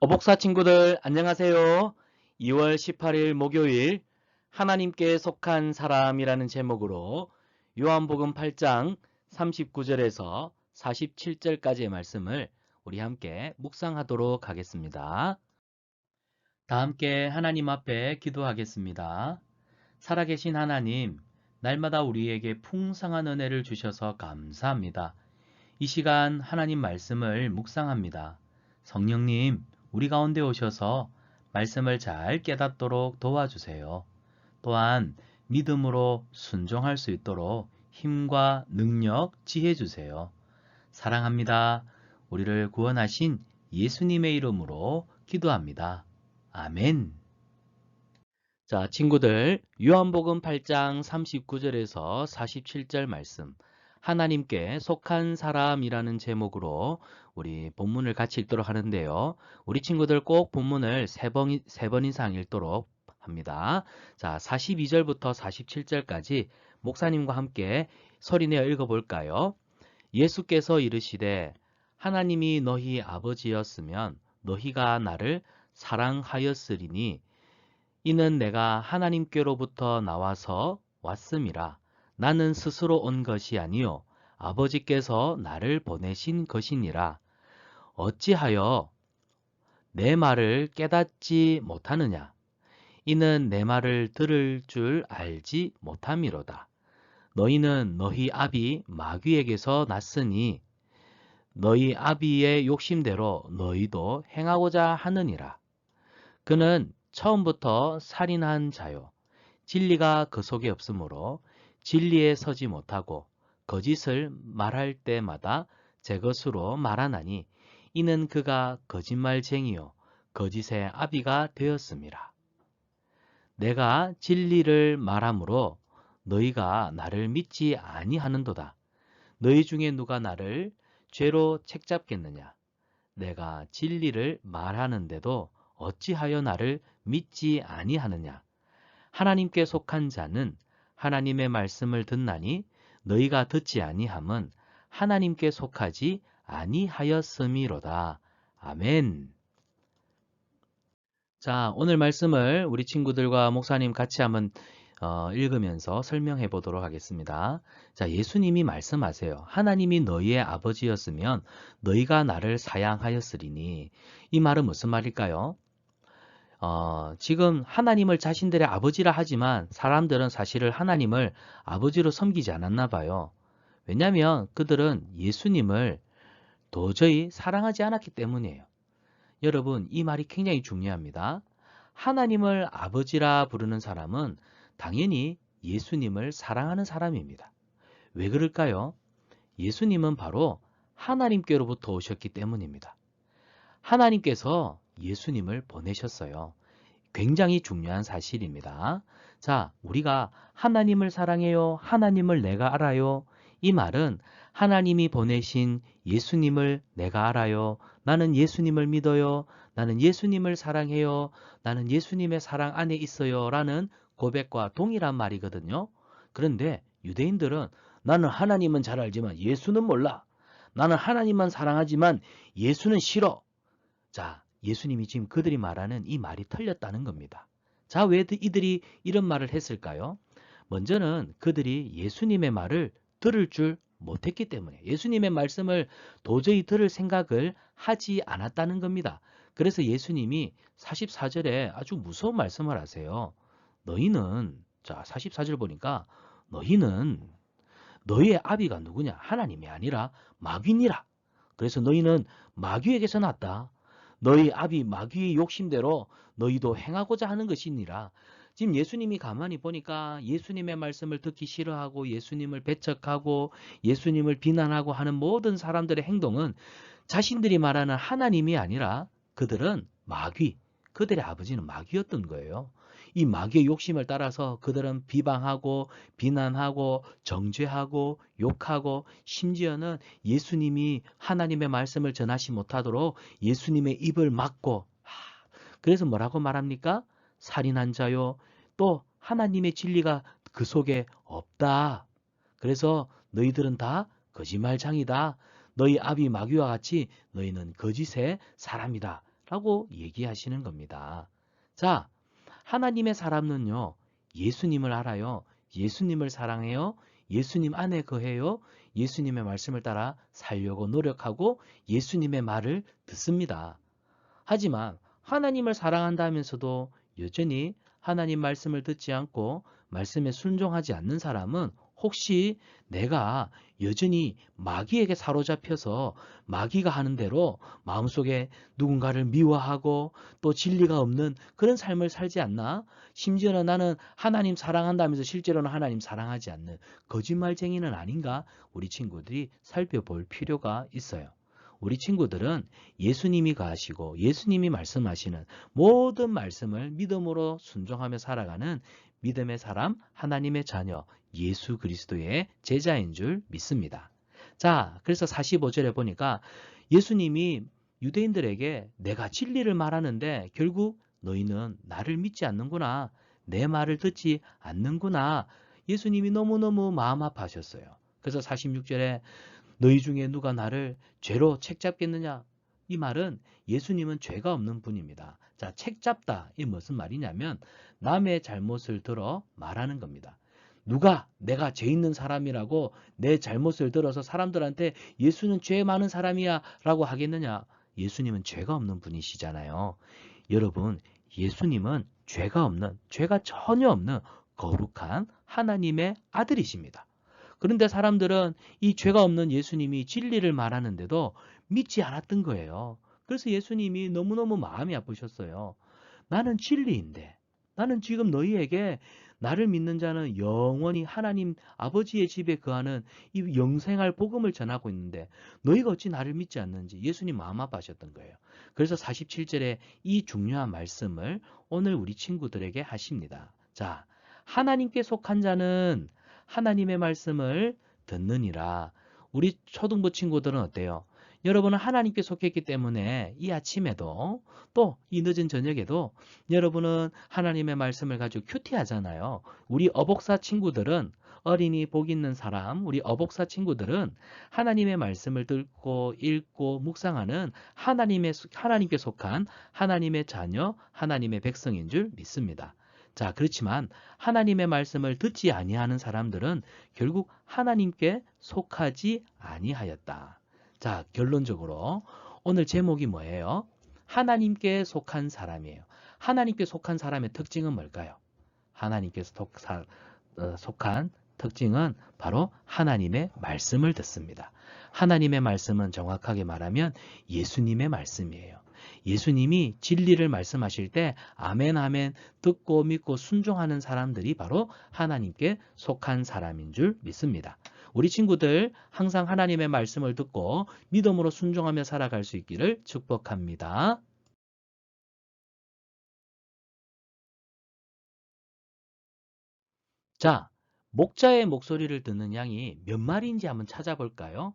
어복사 친구들 안녕하세요. 2월 18일 목요일 하나님께 속한 사람이라는 제목으로 요한복음 8장 39절에서 47절까지의 말씀을 우리 함께 묵상하도록 하겠습니다. 다 함께 하나님 앞에 기도하겠습니다. 살아계신 하나님, 날마다 우리에게 풍성한 은혜를 주셔서 감사합니다. 이 시간 하나님 말씀을 묵상합니다. 성령님, 우리 가운데 오셔서 말씀을 잘 깨닫도록 도와주세요. 또한 믿음으로 순종할 수 있도록 힘과 능력, 지혜 주세요. 사랑합니다. 우리를 구원하신 예수님의 이름으로 기도합니다. 아멘. 자, 친구들, 요한복음 8장 39절에서 47절 말씀, 하나님께 속한 사람이라는 제목으로 우리 본문을 같이 읽도록 하는데요. 우리 친구들 꼭 본문을 세 번 이상 읽도록 합니다. 자, 42절부터 47절까지 목사님과 함께 소리내어 읽어볼까요? 예수께서 이르시되 하나님이 너희 아버지였으면 너희가 나를 사랑하였으리니 이는 내가 하나님께로부터 나와서 왔음이라. 나는 스스로 온 것이 아니요 아버지께서 나를 보내신 것이니라. 어찌하여 내 말을 깨닫지 못하느냐? 이는 내 말을 들을 줄 알지 못함이로다. 너희는 너희 아비 마귀에게서 났으니 너희 아비의 욕심대로 너희도 행하고자 하느니라. 그는 처음부터 살인한 자요. 진리가 그 속에 없으므로 진리에 서지 못하고 거짓을 말할 때마다 제 것으로 말하나니 이는 그가 거짓말쟁이요 거짓의 아비가 되었음이라. 내가 진리를 말하므로 너희가 나를 믿지 아니하는도다. 너희 중에 누가 나를 죄로 책잡겠느냐? 내가 진리를 말하는데도 어찌하여 나를 믿지 아니하느냐? 하나님께 속한 자는 하나님의 말씀을 듣나니 너희가 듣지 아니함은 하나님께 속하지 아니하였음이로다. 아멘. 자, 오늘 말씀을 우리 친구들과 목사님 같이 한번 읽으면서 설명해 보도록 하겠습니다. 자, 예수님이 말씀하세요. 하나님이 너희의 아버지였으면 너희가 나를 사양하였으리니. 이 말은 무슨 말일까요? 지금 하나님을 자신들의 아버지라 하지만 사람들은 사실을 하나님을 아버지로 섬기지 않았나 봐요. 왜냐하면 그들은 예수님을 도저히 사랑하지 않았기 때문이에요. 여러분, 이 말이 굉장히 중요합니다. 하나님을 아버지라 부르는 사람은 당연히 예수님을 사랑하는 사람입니다. 왜 그럴까요? 예수님은 바로 하나님께로부터 오셨기 때문입니다. 하나님께서 예수님을 보내셨어요. 굉장히 중요한 사실입니다. 자, 우리가 하나님을 사랑해요. 하나님을 내가 알아요. 이 말은 하나님이 보내신 예수님을 내가 알아요. 나는 예수님을 믿어요. 나는 예수님을 사랑해요. 나는 예수님의 사랑 안에 있어요. 라는 고백과 동일한 말이거든요. 그런데 유대인들은 나는 하나님은 잘 알지만 예수는 몰라. 나는 하나님만 사랑하지만 예수는 싫어. 자, 예수님이 지금 그들이 말하는 이 말이 틀렸다는 겁니다. 자, 왜 이들이 이런 말을 했을까요? 먼저는 그들이 예수님의 말을 들을 줄 못했기 때문에 예수님의 말씀을 도저히 들을 생각을 하지 않았다는 겁니다. 그래서 예수님이 44절에 아주 무서운 말씀을 하세요. 너희는, 자, 44절 보니까 너희는 너희의 아비가 누구냐? 하나님이 아니라 마귀니라. 그래서 너희는 마귀에게서 났다. 너희 아비 마귀의 욕심대로 너희도 행하고자 하는 것이니라. 지금 예수님이 가만히 보니까 예수님의 말씀을 듣기 싫어하고 예수님을 배척하고 예수님을 비난하고 하는 모든 사람들의 행동은 자신들이 말하는 하나님이 아니라 그들은 마귀, 그들의 아버지는 마귀였던 거예요. 이 마귀의 욕심을 따라서 그들은 비방하고 비난하고 정죄하고 욕하고 심지어는 예수님이 하나님의 말씀을 전하지 못하도록 예수님의 입을 막고, 그래서 뭐라고 말합니까? 살인한 자요. 또 하나님의 진리가 그 속에 없다. 그래서 너희들은 다 거짓말장이다. 너희 아비 마귀와 같이 너희는 거짓의 사람이다. 라고 얘기하시는 겁니다. 자, 하나님의 사람은요, 예수님을 알아요. 예수님을 사랑해요. 예수님 안에 거해요. 예수님의 말씀을 따라 살려고 노력하고 예수님의 말을 듣습니다. 하지만 하나님을 사랑한다면서도 여전히 하나님 말씀을 듣지 않고 말씀에 순종하지 않는 사람은 혹시 내가 여전히 마귀에게 사로잡혀서 마귀가 하는 대로 마음속에 누군가를 미워하고 또 진리가 없는 그런 삶을 살지 않나? 심지어는 나는 하나님 사랑한다면서 실제로는 하나님 사랑하지 않는 거짓말쟁이는 아닌가? 우리 친구들이 살펴볼 필요가 있어요. 우리 친구들은 예수님이 가시고 예수님이 말씀하시는 모든 말씀을 믿음으로 순종하며 살아가는 믿음의 사람, 하나님의 자녀, 예수 그리스도의 제자인 줄 믿습니다. 자, 그래서 45절에 보니까 예수님이 유대인들에게 내가 진리를 말하는데 결국 너희는 나를 믿지 않는구나. 내 말을 듣지 않는구나. 예수님이 너무너무 마음 아파하셨어요. 그래서 46절에 너희 중에 누가 나를 죄로 책잡겠느냐? 이 말은 예수님은 죄가 없는 분입니다. 자, 책잡다. 이 무슨 말이냐면 남의 잘못을 들어 말하는 겁니다. 누가 내가 죄 있는 사람이라고 내 잘못을 들어서 사람들한테 예수는 죄 많은 사람이야 라고 하겠느냐? 예수님은 죄가 없는 분이시잖아요. 여러분, 예수님은 죄가 없는, 죄가 전혀 없는 거룩한 하나님의 아들이십니다. 그런데 사람들은 이 죄가 없는 예수님이 진리를 말하는데도 믿지 않았던 거예요. 그래서 예수님이 너무너무 마음이 아프셨어요. 나는 진리인데, 나는 지금 너희에게 나를 믿는 자는 영원히 하나님 아버지의 집에 거하는 이 영생할 복음을 전하고 있는데 너희가 어찌 나를 믿지 않는지 예수님 마음 아파하셨던 거예요. 그래서 47절에 이 중요한 말씀을 오늘 우리 친구들에게 하십니다. 자, 하나님께 속한 자는 하나님의 말씀을 듣느니라. 우리 초등부 친구들은 어때요? 여러분은 하나님께 속했기 때문에 이 아침에도 또 이 늦은 저녁에도 여러분은 하나님의 말씀을 가지고 큐티하잖아요. 우리 어복사 친구들은 어린이 복 있는 사람, 우리 어복사 친구들은 하나님의 말씀을 듣고 읽고 묵상하는 하나님께 속한 하나님의 자녀, 하나님의 백성인 줄 믿습니다. 자, 그렇지만 하나님의 말씀을 듣지 아니하는 사람들은 결국 하나님께 속하지 아니하였다. 자, 결론적으로 오늘 제목이 뭐예요? 하나님께 속한 사람이에요. 하나님께 속한 사람의 특징은 뭘까요? 하나님께 속한 특징은 바로 하나님의 말씀을 듣습니다. 하나님의 말씀은 정확하게 말하면 예수님의 말씀이에요. 예수님이 진리를 말씀하실 때 아멘 아멘 듣고 믿고 순종하는 사람들이 바로 하나님께 속한 사람인 줄 믿습니다. 우리 친구들 항상 하나님의 말씀을 듣고 믿음으로 순종하며 살아갈 수 있기를 축복합니다. 자, 목자의 목소리를 듣는 양이 몇 마리인지 한번 찾아볼까요?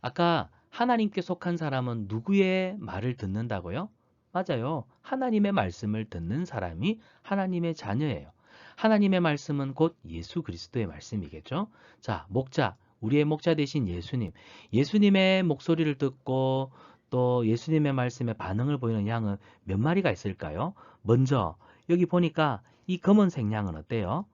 아까 하나님께 속한 사람은 누구의 말을 듣는다고요? 맞아요. 하나님의 말씀을 듣는 사람이 하나님의 자녀예요. 하나님의 말씀은 곧 예수 그리스도의 말씀이겠죠. 자, 목자, 우리의 목자 되신 예수님. 예수님의 목소리를 듣고 또 예수님의 말씀에 반응을 보이는 양은 몇 마리가 있을까요? 먼저 여기 보니까 이 검은색 양은 어때요?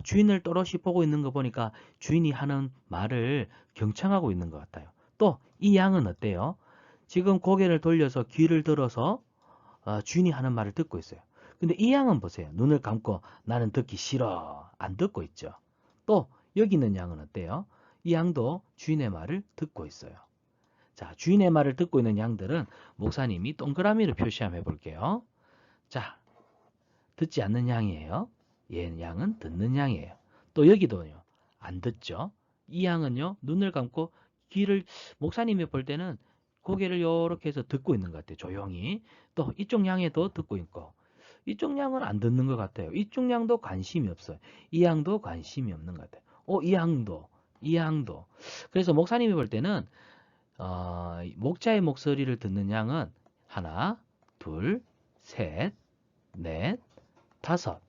주인을 또렷이 보고 있는 거 보니까 주인이 하는 말을 경청하고 있는 것 같아요. 또 이 양은 어때요? 지금 고개를 돌려서 귀를 들어서 주인이 하는 말을 듣고 있어요. 근데 이 양은 보세요. 눈을 감고 나는 듣기 싫어. 안 듣고 있죠. 또 여기 있는 양은 어때요? 이 양도 주인의 말을 듣고 있어요. 자, 주인의 말을 듣고 있는 양들은 목사님이 동그라미를 표시 한번 해볼게요. 자, 듣지 않는 양이에요. 얘 양은 듣는 양이에요. 또 여기도요. 안 듣죠. 이 양은요. 눈을 감고 귀를 목사님이 볼 때는 고개를 이렇게 해서 듣고 있는 것 같아요. 조용히. 또 이쪽 양에도 듣고 있고 이쪽 양은 안 듣는 것 같아요. 이쪽 양도 관심이 없어요. 이 양도 관심이 없는 것 같아요. 이 양도. 그래서 목사님이 볼 때는 목자의 목소리를 듣는 양은 하나, 둘, 셋, 넷, 다섯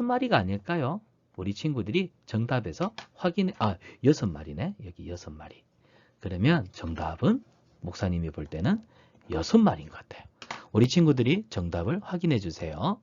마리가 아닐까요? 우리 친구들이 정답에서 여섯 마리네. 여기 여섯 마리. 그러면 정답은 목사님이 볼 때는 여섯 마리인 것 같아요. 우리 친구들이 정답을 확인해 주세요.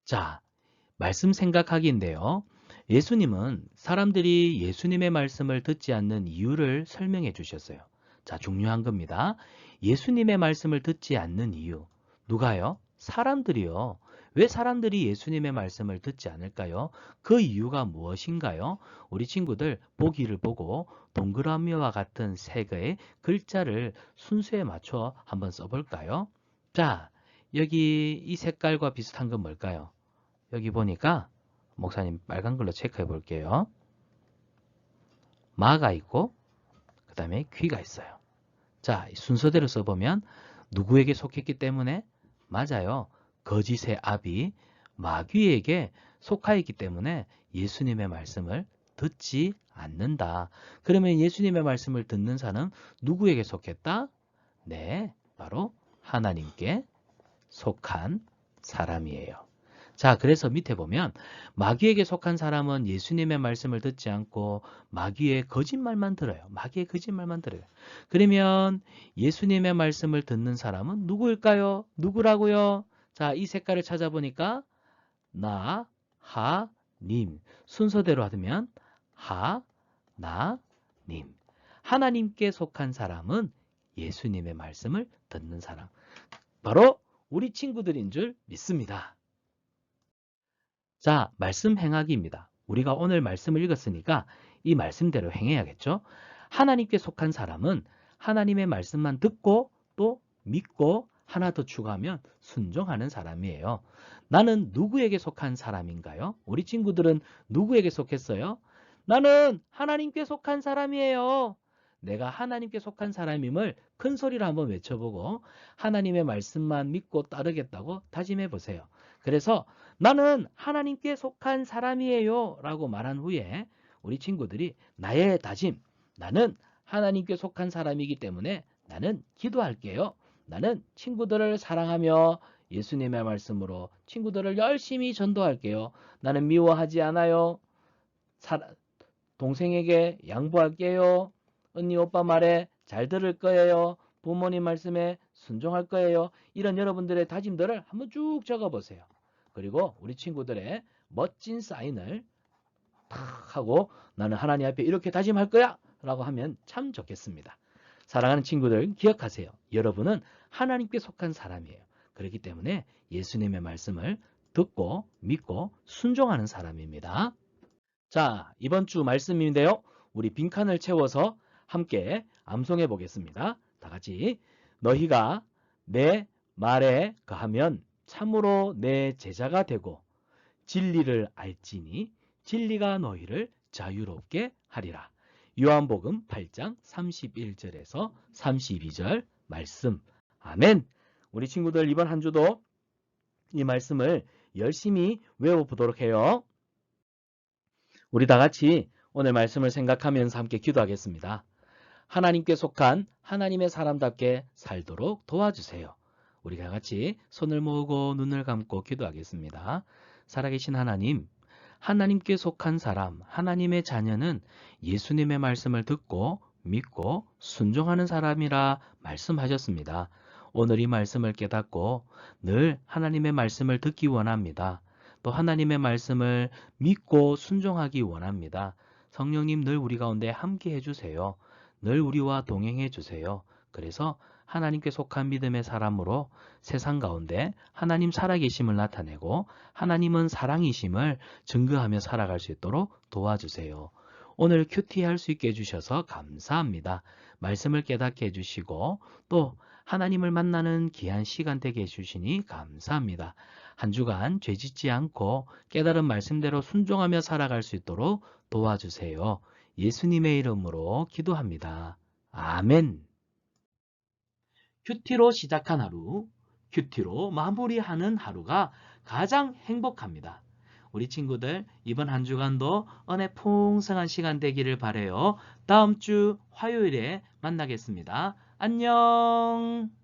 자, 말씀 생각하기인데요. 예수님은 사람들이 예수님의 말씀을 듣지 않는 이유를 설명해 주셨어요. 자, 중요한 겁니다. 예수님의 말씀을 듣지 않는 이유. 누가요? 사람들이요. 왜 사람들이 예수님의 말씀을 듣지 않을까요? 그 이유가 무엇인가요? 우리 친구들 보기를 보고 동그라미와 같은 세 개의 글자를 순서에 맞춰 한번 써볼까요? 자, 여기 이 색깔과 비슷한 건 뭘까요? 여기 보니까 목사님 빨간 걸로 체크해 볼게요. 마가 있고 그 다음에 귀가 있어요. 자, 순서대로 써보면 누구에게 속했기 때문에 맞아요. 거짓의 아비 마귀에게 속하였기 때문에 예수님의 말씀을 듣지 않는다. 그러면 예수님의 말씀을 듣는 사람은 누구에게 속했다? 네, 바로 하나님께 속한 사람이에요. 자, 그래서 밑에 보면 마귀에게 속한 사람은 예수님의 말씀을 듣지 않고 마귀의 거짓말만 들어요. 마귀의 거짓말만 들어요. 그러면 예수님의 말씀을 듣는 사람은 누구일까요? 누구라고요? 자, 이 색깔을 찾아보니까 나, 하, 님. 순서대로 하면 하, 나, 님. 하나님께 속한 사람은 예수님의 말씀을 듣는 사람. 바로 우리 친구들인 줄 믿습니다. 자, 말씀 행하기입니다. 우리가 오늘 말씀을 읽었으니까 이 말씀대로 행해야겠죠? 하나님께 속한 사람은 하나님의 말씀만 듣고 또 믿고 하나 더 추가하면 순종하는 사람이에요. 나는 누구에게 속한 사람인가요? 우리 친구들은 누구에게 속했어요? 나는 하나님께 속한 사람이에요. 내가 하나님께 속한 사람임을 큰 소리로 한번 외쳐보고 하나님의 말씀만 믿고 따르겠다고 다짐해 보세요. 그래서 나는 하나님께 속한 사람이에요 라고 말한 후에 우리 친구들이 나의 다짐, 나는 하나님께 속한 사람이기 때문에 나는 기도할게요. 나는 친구들을 사랑하며 예수님의 말씀으로 친구들을 열심히 전도할게요. 나는 미워하지 않아요. 동생에게 양보할게요. 언니 오빠 말에 잘 들을 거예요. 부모님 말씀에 순종할 거예요. 이런 여러분들의 다짐들을 한번 쭉 적어보세요. 그리고 우리 친구들의 멋진 사인을 탁 하고 나는 하나님 앞에 이렇게 다짐할 거야 라고 하면 참 좋겠습니다. 사랑하는 친구들 기억하세요. 여러분은 하나님께 속한 사람이에요. 그렇기 때문에 예수님의 말씀을 듣고 믿고 순종하는 사람입니다. 자, 이번 주 말씀인데요. 우리 빈칸을 채워서 함께 암송해 보겠습니다. 다 같이 너희가 내 말에 거하면 참으로 내 제자가 되고 진리를 알지니 진리가 너희를 자유롭게 하리라. 요한복음 8장 31절에서 32절 말씀. 아멘. 우리 친구들 이번 한 주도 이 말씀을 열심히 외워보도록 해요. 우리 다 같이 오늘 말씀을 생각하면서 함께 기도하겠습니다. 하나님께 속한 하나님의 사람답게 살도록 도와주세요. 우리가 같이 손을 모으고 눈을 감고 기도하겠습니다. 살아계신 하나님, 하나님께 속한 사람, 하나님의 자녀는 예수님의 말씀을 듣고 믿고 순종하는 사람이라 말씀하셨습니다. 오늘 이 말씀을 깨닫고 늘 하나님의 말씀을 듣기 원합니다. 또 하나님의 말씀을 믿고 순종하기 원합니다. 성령님 늘 우리 가운데 함께 해주세요. 늘 우리와 동행해 주세요. 그래서 하나님께 속한 믿음의 사람으로 세상 가운데 하나님 살아계심을 나타내고 하나님은 사랑이심을 증거하며 살아갈 수 있도록 도와주세요. 오늘 큐티 할 수 있게 해주셔서 감사합니다. 말씀을 깨닫게 해주시고 또 하나님을 만나는 귀한 시간 되게 해주시니 감사합니다. 한 주간 죄짓지 않고 깨달은 말씀대로 순종하며 살아갈 수 있도록 도와주세요. 예수님의 이름으로 기도합니다. 아멘. 큐티로 시작한 하루, 큐티로 마무리하는 하루가 가장 행복합니다. 우리 친구들 이번 한 주간도 은혜 풍성한 시간 되기를 바라요. 다음 주 화요일에 만나겠습니다. 안녕.